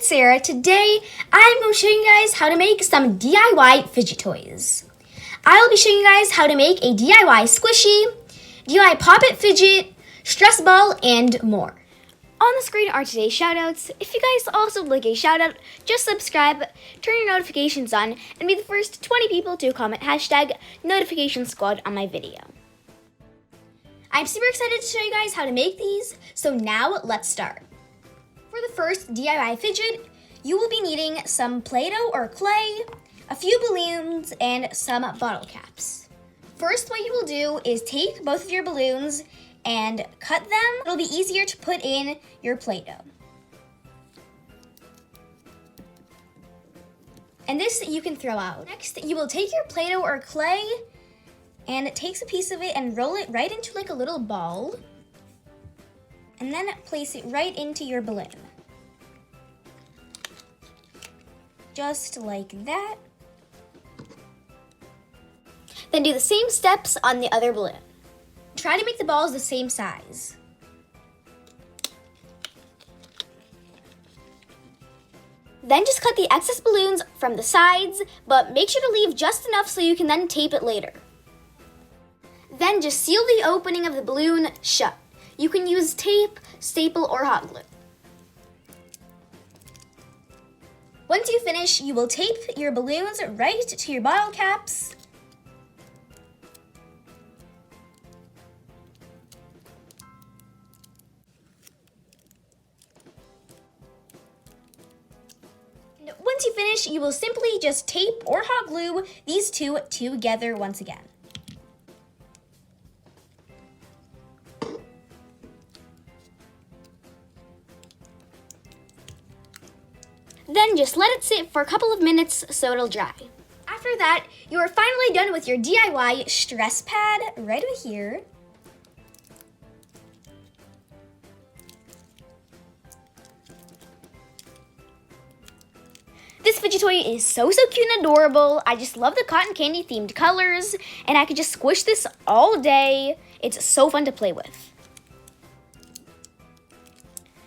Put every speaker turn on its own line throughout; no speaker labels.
it's Sarah. Today, I'm going to show you guys how to make some DIY fidget toys. I'll be showing you guys how to make a DIY squishy, DIY Pop It Fidget, stress ball, and more. On the screen are today's shoutouts. If you guys also would like a shoutout, just subscribe, turn your notifications on, and be the first 20 people to comment hashtag notification squad on my video. I'm super excited to show you guys how to make these, so now let's start. For the first DIY fidget, you will be needing some Play-Doh or clay, a few balloons, and some bottle caps. First, what you will do is take both of your balloons and cut them. It'll be easier to put in your Play-Doh. And this you can throw out. Next, you will take your Play-Doh or clay and it takes a piece of it and roll it right into like a little ball. And then place it right into your balloon. Just like that. Then do the same steps on the other balloon. Try to make the balls the same size. Then just cut the excess balloons from the sides, but make sure to leave just enough so you can then tape it later. Then just seal the opening of the balloon shut. You can use tape, staple, or hot glue. Once you finish, you will tape your balloons right to your bottle caps. And once you finish, you will simply just tape or hot glue these two together once again. Then just let it sit for a couple of minutes so it'll dry. After that, you are finally done with your DIY stress pad right over here. This fidget toy is so cute and adorable. I just love the cotton candy themed colors, and I could just squish this all day. It's so fun to play with.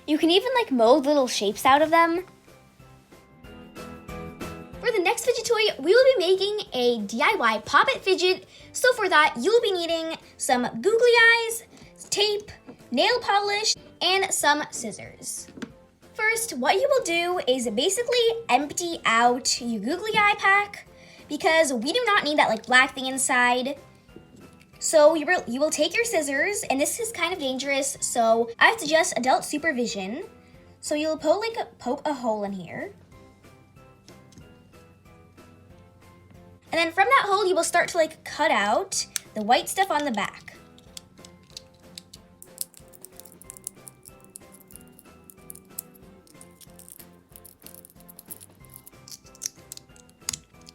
You can even like mold little shapes out of them. For the next fidget toy, we will be making a DIY Pop It Fidget. So for that, you'll be needing some googly eyes, tape, nail polish, and some scissors. First, what you will do is basically empty out your googly eye pack because we do not need that like black thing inside. So you will take your scissors, and this is kind of dangerous, so I have to suggest adult supervision. So you'll poke a hole in here. And then from that hole, you will start to like cut out the white stuff on the back.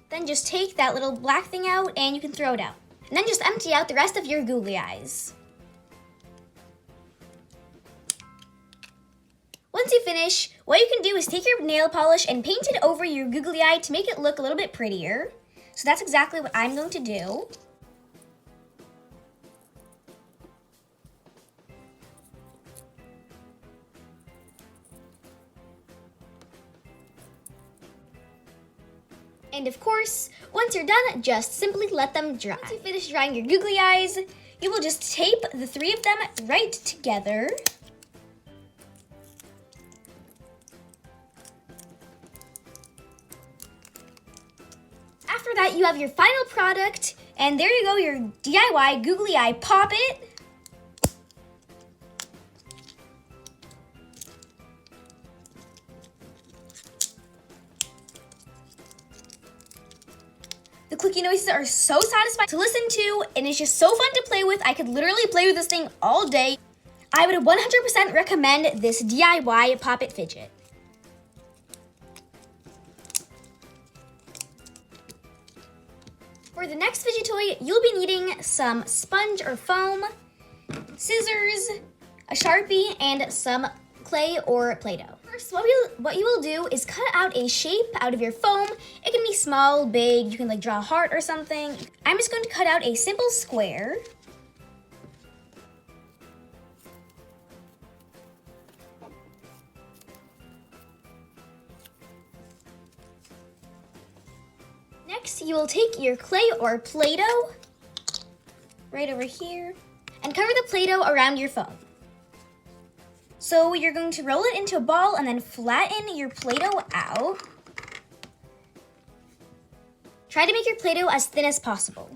Then just take that little black thing out and you can throw it out. And then just empty out the rest of your googly eyes. Once you finish, what you can do is take your nail polish and paint it over your googly eye to make it look a little bit prettier. So that's exactly what I'm going to do. And of course, once you're done, just simply let them dry. Once you finish drying your googly eyes, you will just tape the three of them right together. After that, you have your final product, and there you go, your DIY googly eye Pop It. The clicky noises are so satisfying to listen to, and it's just so fun to play with. I could literally play with this thing all day. I would 100% recommend this DIY Pop It Fidget. For the next fidget toy, you'll be needing some sponge or foam, scissors, a Sharpie, and some clay or Play-Doh. First, what you will do is cut out a shape out of your foam. It can be small, big, you can like draw a heart or something. I'm just going to cut out a simple square. Next, you will take your clay or Play-Doh, right over here, and cover the Play-Doh around your foam. So you're going to roll it into a ball and then flatten your Play-Doh out. Try to make your Play-Doh as thin as possible.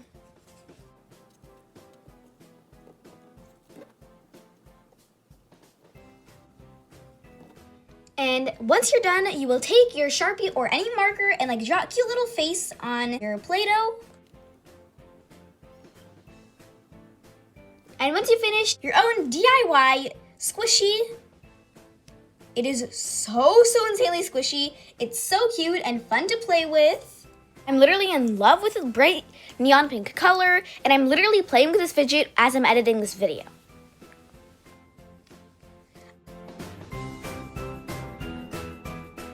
And once you're done, you will take your Sharpie or any marker and like draw a cute little face on your Play-Doh. And once you finish your own DIY squishy, it is so insanely squishy. It's so cute and fun to play with. I'm literally in love with the bright neon pink color, and I'm literally playing with this fidget as I'm editing this video.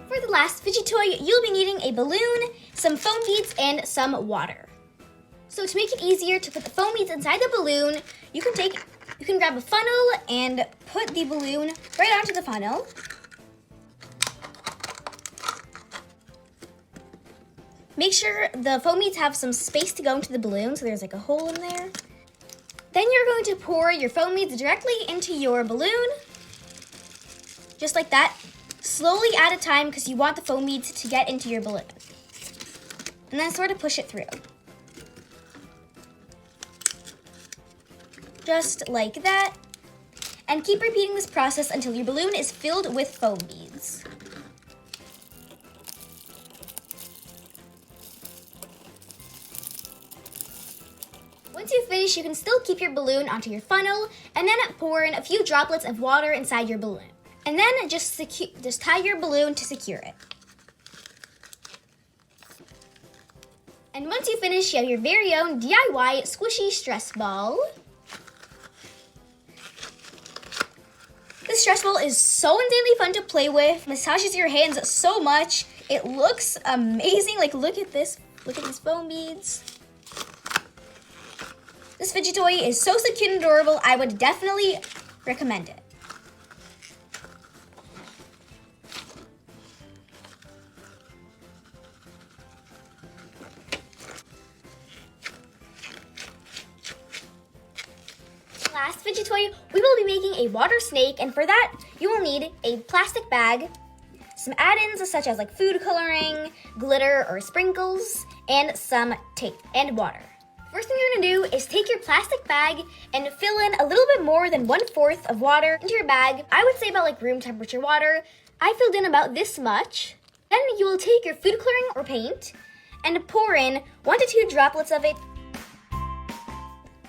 For the last fidget toy, you'll be needing a balloon, some foam beads, and some water. So to make it easier to put the foam beads inside the balloon, you can grab a funnel and put the balloon right onto the funnel. Make sure the foam beads have some space to go into the balloon, so there's like a hole in there. Then you're going to pour your foam beads directly into your balloon, just like that. Slowly at a time because you want the foam beads to get into your balloon. And then sort of push it through. Just like that. And keep repeating this process until your balloon is filled with foam beads. Once you finish, you can still keep your balloon onto your funnel and then pour in a few droplets of water inside your balloon. And then just tie your balloon to secure it. And once you finish, you have your very own DIY squishy stress ball. This stress ball is so insanely fun to play with. Massages your hands so much. It looks amazing. Like, look at this. Look at these foam beads. This fidget toy is so cute and adorable. I would definitely recommend it. Last fidget toy, we will be making a water snake, and for that, you will need a plastic bag, some add-ins such as like food coloring, glitter or sprinkles, and some tape and water. First thing you're gonna do is take your plastic bag and fill in a little bit more than 1/4 of water into your bag. I would say about like room temperature water. I filled in about this much. Then you will take your food coloring or paint and pour in 1 to 2 droplets of it.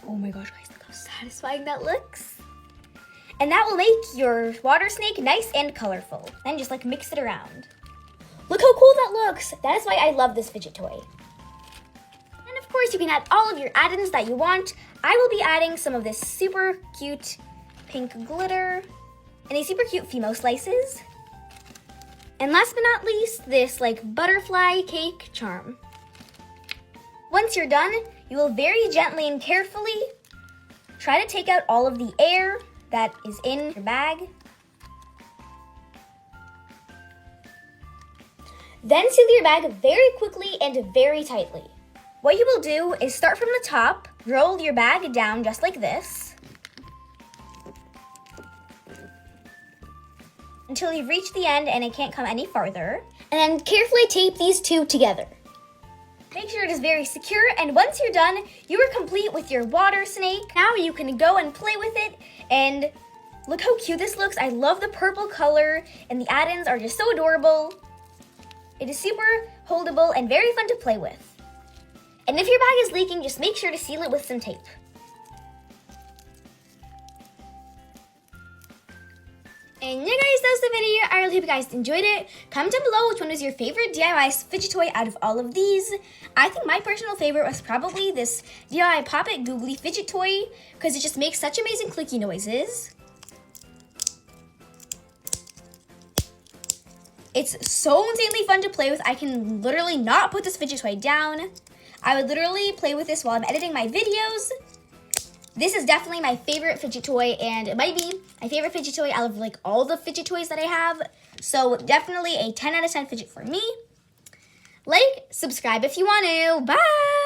Oh my gosh, guys, look how satisfying that looks. And that will make your water snake nice and colorful. Then just like mix it around. Look how cool that looks. That is why I love this fidget toy. And of course, you can add all of your add-ins that you want. I will be adding some of this super cute pink glitter and these super cute Fimo slices. And last but not least, this like butterfly cake charm. Once you're done, you will very gently and carefully try to take out all of the air that is in your bag. Then seal your bag very quickly and very tightly. What you will do is start from the top, roll your bag down just like this, until you've reached the end and it can't come any farther, and then carefully tape these two together. Make sure it is very secure, and once you're done, you are complete with your water snake. Now you can go and play with it, and look how cute this looks. I love the purple color, and the add-ins are just so adorable. It is super holdable and very fun to play with. And if your bag is leaking, just make sure to seal it with some tape. And yeah guys, that was the video. I really hope you guys enjoyed it. Comment down below which one was your favorite DIY fidget toy out of all of these. I think my personal favorite was probably this DIY Pop It Googly fidget toy because it just makes such amazing clicky noises. It's so insanely fun to play with. I can literally not put this fidget toy down. I would literally play with this while I'm editing my videos. This is definitely my favorite fidget toy, and it might be my favorite fidget toy out of like all the fidget toys that I have. So definitely a 10 out of 10 fidget for me. Like, subscribe if you want to. Bye!